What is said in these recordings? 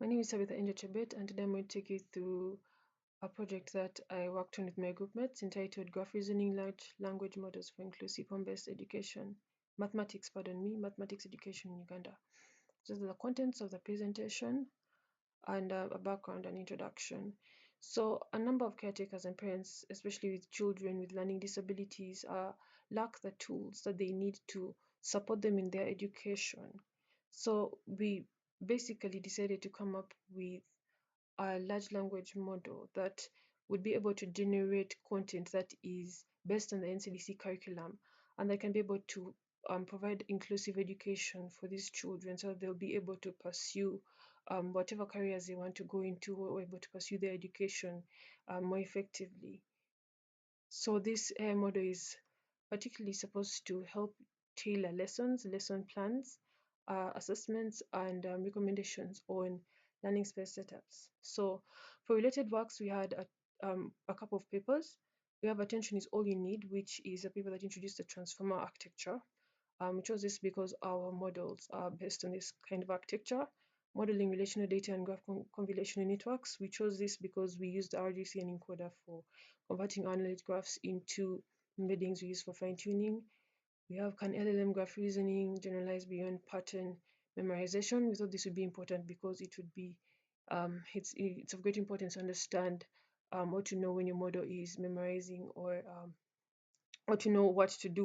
My name is Sabitha Injachebet, and today I'm going to take you through a project that I worked on with my group mates entitled Graph Reasoning Large Language Models for Inclusive Home-Based Education, Mathematics Education in Uganda. So the contents of the presentation and a background and introduction. So a number of caretakers and parents, especially with children with learning disabilities, lack the tools that they need to support them in their education. So we basically decided to come up with a large language model that would be able to generate content that is based on the NCDC curriculum and that can be able to provide inclusive education for these children so that they'll be able to pursue whatever careers they want to go into or able to pursue their education more effectively. So this model is particularly supposed to help tailor lessons, lesson plans, assessments, and recommendations on learning space setups. So for related works, we had a couple of papers. We have Attention is All You Need, which is a paper that introduced the transformer architecture. We chose this because our models are based on this kind of architecture. Modeling relational data and graph convolutional networks. We chose this because we used the RGC and encoder for converting our knowledge graphs into embeddings we use for fine-tuning. We have Can LLM graph reasoning generalize beyond pattern memorization. We thought this would be important because it would be it's of great importance to understand or to know when your model is memorizing or to know what to do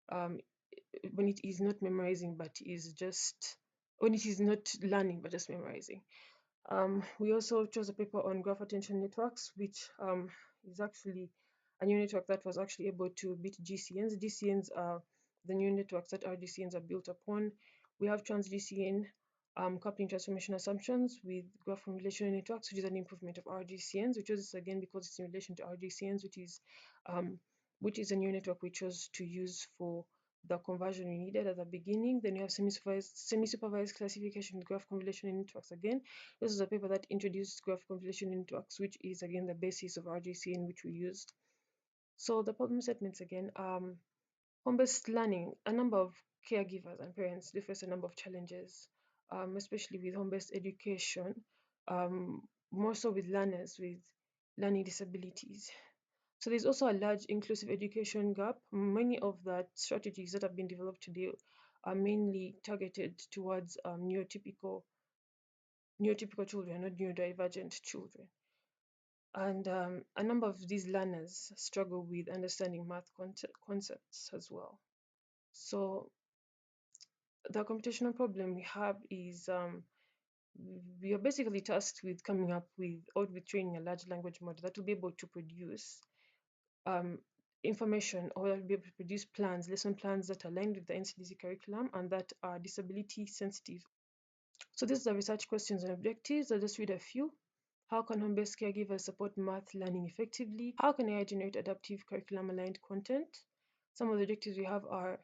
um, when it is not memorizing but is just when it is not learning but just memorizing. We also chose a paper on graph attention networks, which is actually a neural network that was actually able to beat GCNs. GCNs are the neural networks that our GCNs are built upon. We have trans GCN coupling transformation assumptions with graph relational networks, which is an improvement of RGCNs. We chose this again because it's in relation to RGCNs, which is a neural network we chose to use for the conversion we needed at the beginning. Then you have semi-supervised classification with graph convolutional networks again. This is a paper that introduced graph convolutional networks, which is again the basis of RGCN, which we used. So the problem statements again, home-based learning, a number of caregivers and parents they face a number of challenges, especially with home-based education, more so with learners with learning disabilities. So there's also a large inclusive education gap. Many of the strategies that have been developed today are mainly targeted towards neurotypical children, not neurodivergent children. And a number of these learners struggle with understanding math concepts as well. So the computational problem we have is we are basically tasked with coming up with or with training a large language model that will be able to produce um, information or that will be able to produce plans, lesson plans that are aligned with the NCDC curriculum and that are disability sensitive. So these are the research questions and objectives. I'll just read a few. How can home-based caregivers support math learning effectively? How can AI generate adaptive curriculum-aligned content? Some of the objectives we have are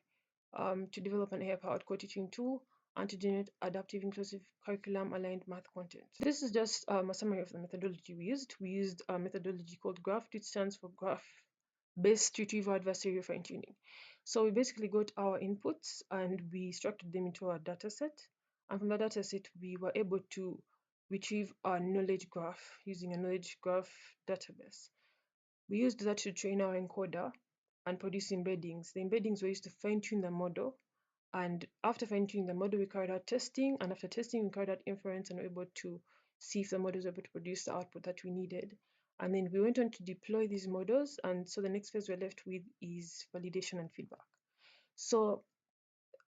to develop an AI-powered co-teaching tool and to generate adaptive inclusive curriculum-aligned math content. This is just a summary of the methodology we used. We used a methodology called GRAPH, which stands for Graph-Based Retrieval Adversarial Fine-Tuning. So we basically got our inputs and we structured them into a data set. And from the data set, we were able to retrieve a knowledge graph using a knowledge graph database. We used that to train our encoder and produce embeddings. The embeddings were used to fine-tune the model. And after fine-tuning the model, we carried out testing. And after testing, we carried out inference and were able to see if the model was able to produce the output that we needed. And then we went on to deploy these models. And so the next phase we're left with is validation and feedback. So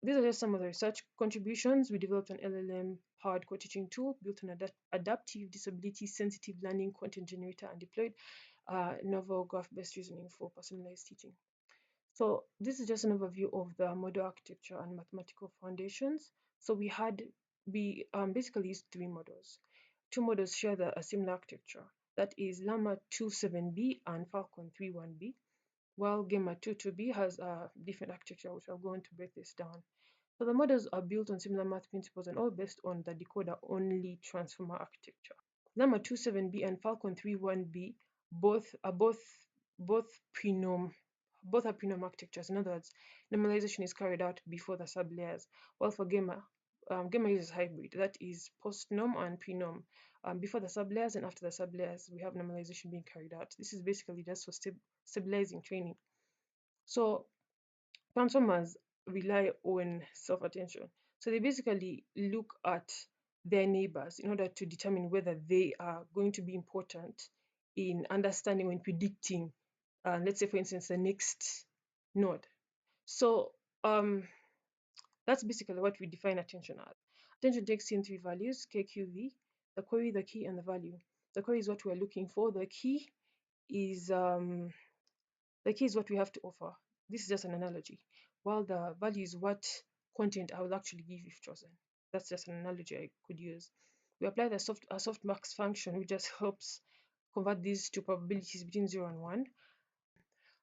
these are just some of the research contributions. We developed an LLM-powered co-teaching tool built on adaptive disability-sensitive learning content generator and deployed novel graph-based reasoning for personalized teaching. So this is just an overview of the model architecture and mathematical foundations. So we basically used three models. Two models share a similar architecture. That is Llama 27B and Falcon 31B, while Gamma 22B has a different architecture, which I'll go on to break this down. So the models are built on similar math principles and all based on the decoder-only transformer architecture. Llama 27B and Falcon 31B both prenom are prenom architectures. In other words, normalization is carried out before the sublayers, while for Gamma Gamma uses hybrid, that is post-norm and pre-norm. Before the sublayers and after the sublayers, we have normalization being carried out. This is basically just for stabilizing training. So transformers rely on self-attention. So they basically look at their neighbors in order to determine whether they are going to be important in understanding and predicting, let's say, for instance, the next node. So that's basically what we define attention as. Attention takes in three values: KQV, the query, the key, and the value. The query is what we are looking for. Is um, the key is what we have to offer. This is just an analogy. While the value is what content I will actually give if chosen. That's just an analogy I could use. We apply the softmax function, which just helps convert these to probabilities between 0 and 1.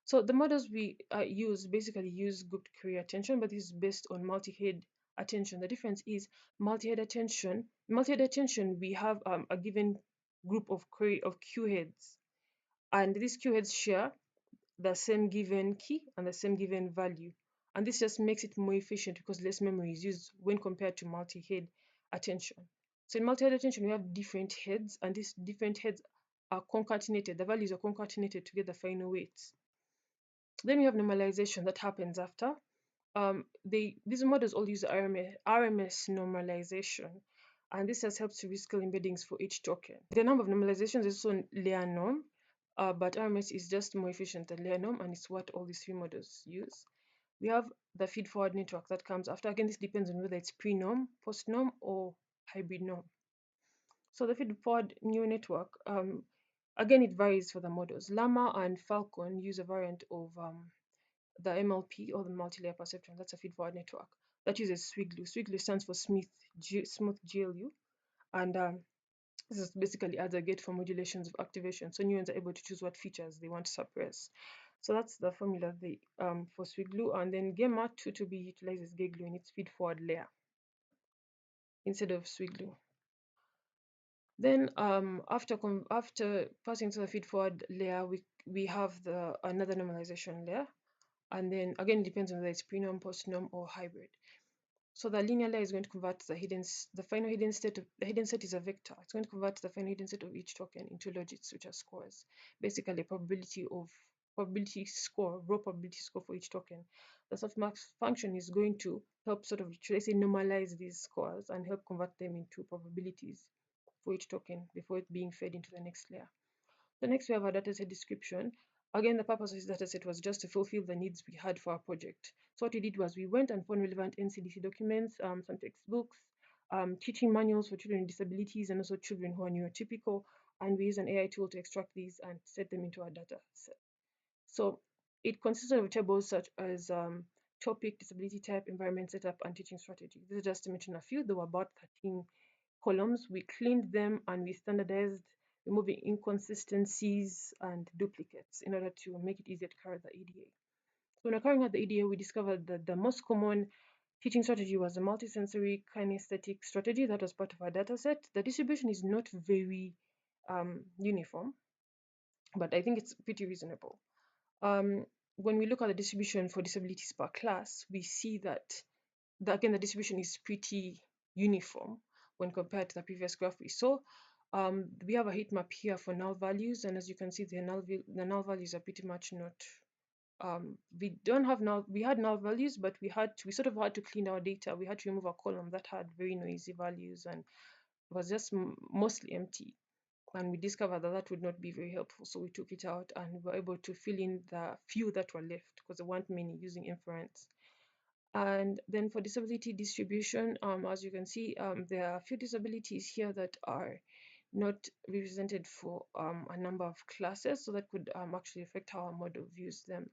So the models we use basically use grouped query attention, but this is based on multi-head attention. The difference is multi-head attention. Multi-head attention, we have a given group of queue heads, and these queue heads share the same given key and the same given value. And this just makes it more efficient because less memory is used when compared to multi-head attention. So in multi-head attention, we have different heads, and these different heads are concatenated. The values are concatenated to get the final weights. Then we have normalization that happens after. These models all use RMS normalization, and this has helped to rescale embeddings for each token. The number of normalizations is also layer norm, but RMS is just more efficient than layer norm, and it's what all these three models use. We have the feed forward network that comes after. Again, this depends on whether it's pre-norm, post-norm, or hybrid norm. So the feed forward neural network, again, it varies for the models. Llama and Falcon use a variant of the MLP, or the multi-layer perceptron. That's a feed-forward network that uses SWIGLU. SWIGLU stands for Smooth GLU, and this is basically adds a gate for modulations of activation. So neurons are able to choose what features they want to suppress. So that's the formula for SWIGLU, and then Gamma 2 utilizes GGLU in its feed-forward layer instead of SWIGLU. Then after passing to the feed-forward layer, we have another normalization layer. And then again, it depends on whether it's pre-norm, post-norm, or hybrid. So the linear layer is going to convert the final hidden state of the hidden set is a vector. It's going to convert the final hidden set of each token into logits, which are scores. Basically, probability score, raw probability score for each token. The softmax function is going to help sort of, should I say, normalize these scores and help convert them into probabilities for each token before it being fed into the next layer. So next we have our dataset description. Again, the purpose of this dataset was just to fulfill the needs we had for our project. So what we did was we went and found relevant NCDC documents, some textbooks, teaching manuals for children with disabilities and also children who are neurotypical, and we use an AI tool to extract these and set them into our data set. So it consisted of tables such as topic, disability type, environment setup, and teaching strategy. This is just to mention a few. There were about 13 columns. We cleaned them and we standardized, removing inconsistencies and duplicates in order to make it easier to carry the EDA. So when we're carrying out the EDA, we discovered that the most common teaching strategy was the multisensory kinesthetic strategy that was part of our dataset. The distribution is not very uniform, but I think it's pretty reasonable. When we look at the distribution for disabilities per class, we see that again the distribution is pretty uniform when compared to the previous graph we saw. We have a heat map here for null values, and as you can see, the null values are pretty much not. We don't have null. We had null values, but we sort of had to clean our data. We had to remove a column that had very noisy values and it was just mostly empty. And we discovered that would not be very helpful, so we took it out and we were able to fill in the few that were left because there weren't many using inference. And then for disability distribution, as you can see, there are a few disabilities here that are not represented for a number of classes, so that could actually affect how our model views them,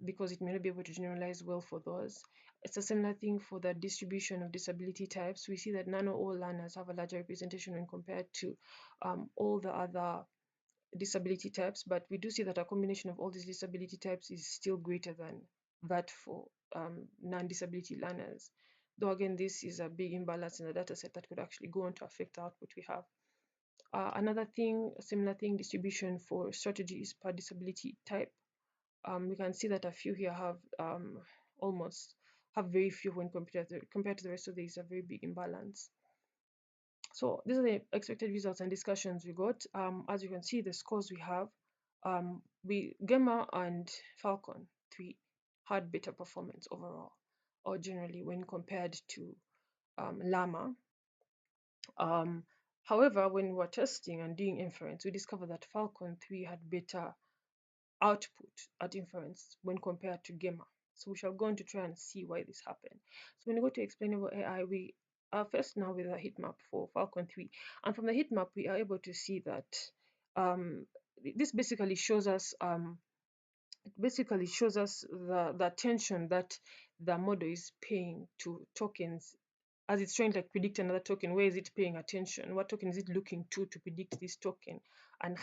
because it may not be able to generalize well for those. It's a similar thing for the distribution of disability types. We see that none or all learners have a larger representation when compared to all the other disability types, but we do see that a combination of all these disability types is still greater than that for non-disability learners. Though again, this is a big imbalance in the data set that could actually go on to affect the output we have. Another thing, a similar thing, distribution for strategies per disability type. We can see that a few here have almost have very few when compared to the rest of these, a very big imbalance. So these are the expected results and discussions we got. As you can see, the scores we have, we Gamma and Falcon 3 had better performance overall, or generally when compared to Llama. Um, However, when we were testing and doing inference, we discovered that Falcon 3 had better output at inference when compared to Gamma. So we shall go on to try and see why this happened. So when we go to explainable AI, we are first now with a heat map for Falcon 3. And from the heat map, we are able to see that um, this basically shows us the attention that the model is paying to tokens as it's trying to like predict another token. Where is it paying attention? What token is it looking to predict this token? And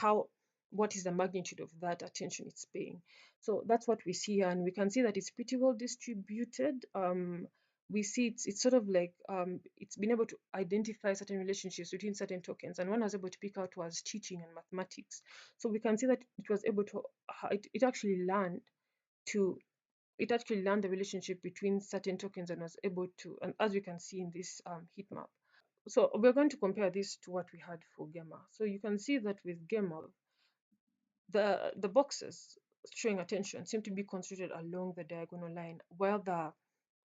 what is the magnitude of that attention it's paying? So that's what we see here, and we can see that it's pretty well distributed. We see it's sort of like it's been able to identify certain relationships between certain tokens, and one was able to pick out was teaching and mathematics. So we can see that it was able to it actually learned to it actually learned the relationship between certain tokens and was able to, and as we can see in this heat map. So we're going to compare this to what we had for Gamma. So you can see that with Gamma, the boxes showing attention seem to be concentrated along the diagonal line, while the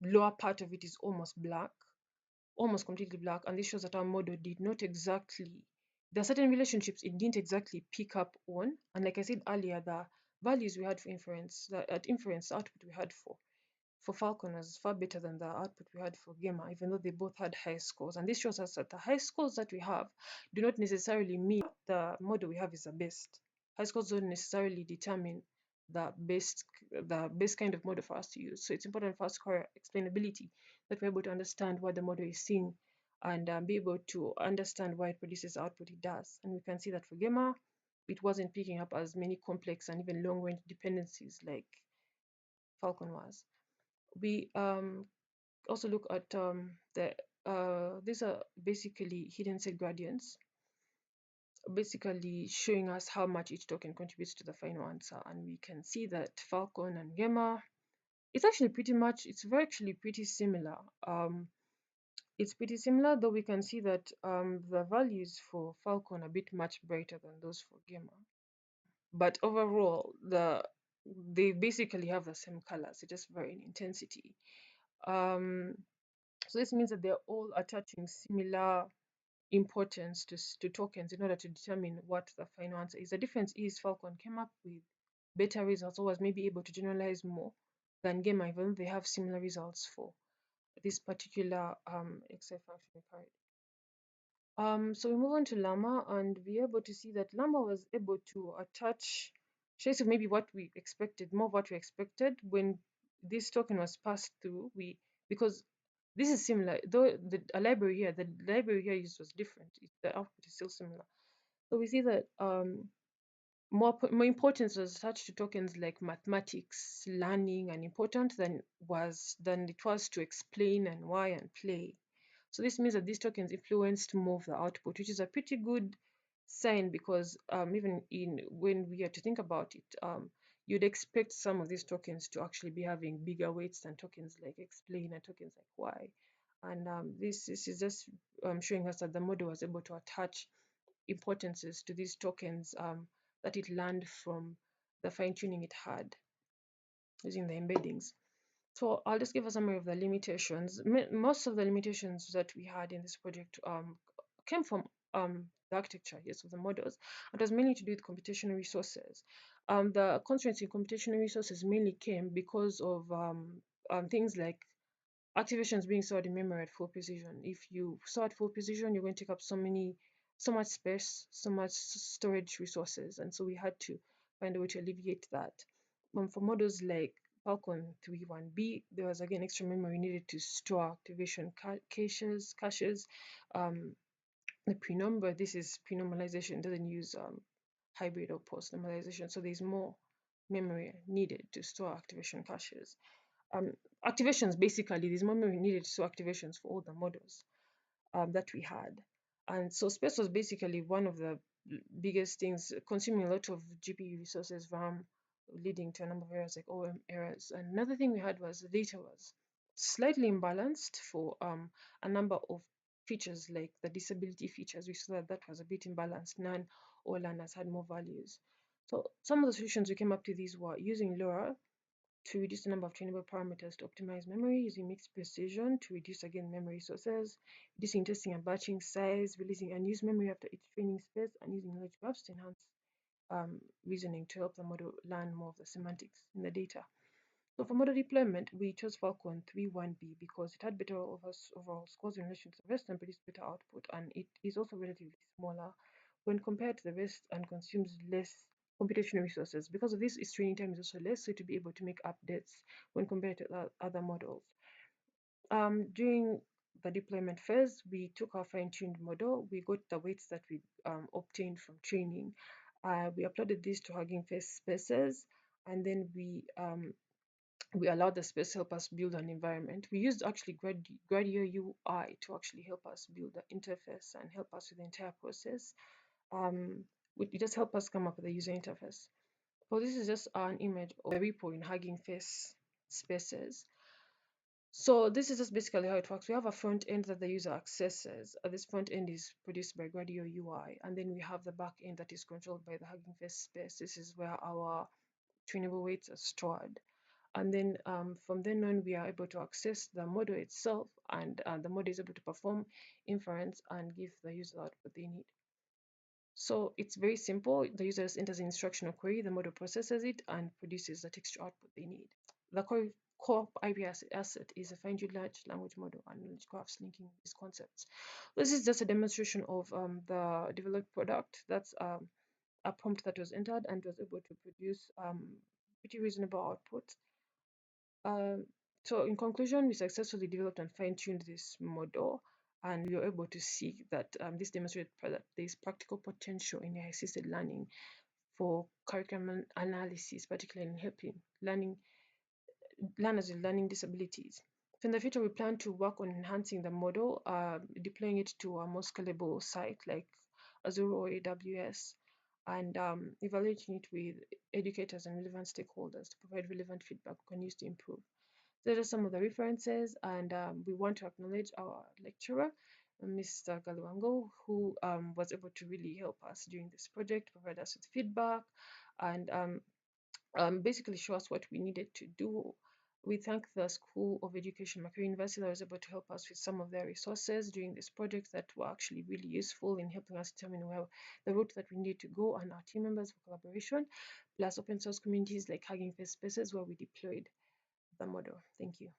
lower part of it is almost black, almost completely black. And this shows that our model did not exactly, there are certain relationships it didn't exactly pick up on. And like I said earlier, the values we had for inference, at inference output we had for Falcon was far better than the output we had for Gamma, even though they both had high scores. And this shows us that the high scores that we have do not necessarily mean the model we have is the best. High scores don't necessarily determine the best kind of model for us to use. So it's important for us to cover explainability, that we're able to understand what the model is seeing and be able to understand why it produces the output it does. And we can see that for Gamma, it wasn't picking up as many complex and even long-range dependencies like Falcon was. We also look at these are basically hidden set gradients, basically showing us how much each token contributes to the final answer. And we can see that Falcon and Gamma, it's actually actually pretty similar. It's pretty similar, though we can see that the values for Falcon are a bit much brighter than those for Gamma. But overall, they basically have the same colors, they just vary in intensity. So this means that they're all attaching similar importance to tokens in order to determine what the final answer is. The difference is Falcon came up with better results, or was maybe able to generalize more than Gamma, even though they have similar results for this particular exercise function carried. So we move on to Llama, and we're able to see that Llama was able to attach trace of maybe what we expected, more of what we expected when this token was passed through. Because this is similar, though the library here used was different. The output is still similar. So we see that more importance was attached to tokens like mathematics, learning, and important than it was to explain and why and play. So this means that these tokens influenced more of the output, which is a pretty good sign, because even when we are to think about it, you'd expect some of these tokens to actually be having bigger weights than tokens like explain and tokens like why. And this is just showing us that the model was able to attach importances to these tokens that it learned from the fine tuning it had using the embeddings. So I'll just give a summary of the limitations. Most of the limitations that we had in this project came from the architecture, yes, of the models. It was mainly to do with computational resources. The constraints in computational resources mainly came because of things like activations being stored in memory at full precision. If you store at full precision, you're going to take up so much space, so much storage resources, and so we had to find a way to alleviate that. For models like Falcon 3.1b, there was again extra memory needed to store activation caches. The pre-number, this is pre-normalization, doesn't use hybrid or post-normalization, so there's more memory needed to store activation caches. Activations, basically, there's more memory needed to store activations for all the models that we had. And so space was basically one of the biggest things, consuming a lot of GPU resources, RAM, leading to a number of errors like OM errors. And another thing we had was the data was slightly imbalanced for a number of features like the disability features. We saw that that was a bit imbalanced. None or learners had more values. So some of the solutions we came up to these were using LoRa to reduce the number of trainable parameters to optimize memory, using mixed precision to reduce again memory sources, reducing testing and batching size, releasing unused memory after each training space, and using knowledge graphs to enhance reasoning to help the model learn more of the semantics in the data. So for model deployment, we chose Falcon 3.1b because it had better overall scores in relation to the rest and produced better output, and it is also relatively smaller when compared to the rest and consumes less computational resources. Because of this, its training time is also less, so to be able to make updates when compared to other models. During the deployment phase, we took our fine-tuned model. We got the weights that we obtained from training. We uploaded these to Hugging Face spaces, and then we allowed the space to help us build an environment. We used actually Gradio UI to actually help us build the interface and help us with the entire process. It just helped us come up with a user interface. So this is just an image of the repo in Hugging Face spaces. So this is just basically how it works. We have a front end that the user accesses. This front end is produced by Gradio UI, and then we have the back end that is controlled by the Hugging Face space. This is where our trainable weights are stored. And then from then on, we are able to access the model itself, and the model is able to perform inference and give the user what they need. So it's very simple. The user enters an instructional query, the model processes it, and produces the textual output they need. The core IP asset is a fine-tuned large language model and knowledge graphs linking these concepts. This is just a demonstration of the developed product. That's a prompt that was entered and was able to produce pretty reasonable output. So in conclusion, we successfully developed and fine-tuned this model, and we were able to see that this demonstrated that there is practical potential in AI-assisted learning for curriculum analysis, particularly in helping learners with learning disabilities. So in the future, we plan to work on enhancing the model, deploying it to a more scalable site like Azure or AWS, and evaluating it with educators and relevant stakeholders to provide relevant feedback we can use to improve. Those are some of the references, and we want to acknowledge our lecturer, Mr. Galuango, who was able to really help us during this project, provide us with feedback, and basically show us what we needed to do. We thank the School of Education, Macquarie University, that was able to help us with some of their resources during this project that were actually really useful in helping us determine where the route that we need to go, and our team members for collaboration, plus open source communities like Hugging Face Spaces where we deployed the model. Thank you.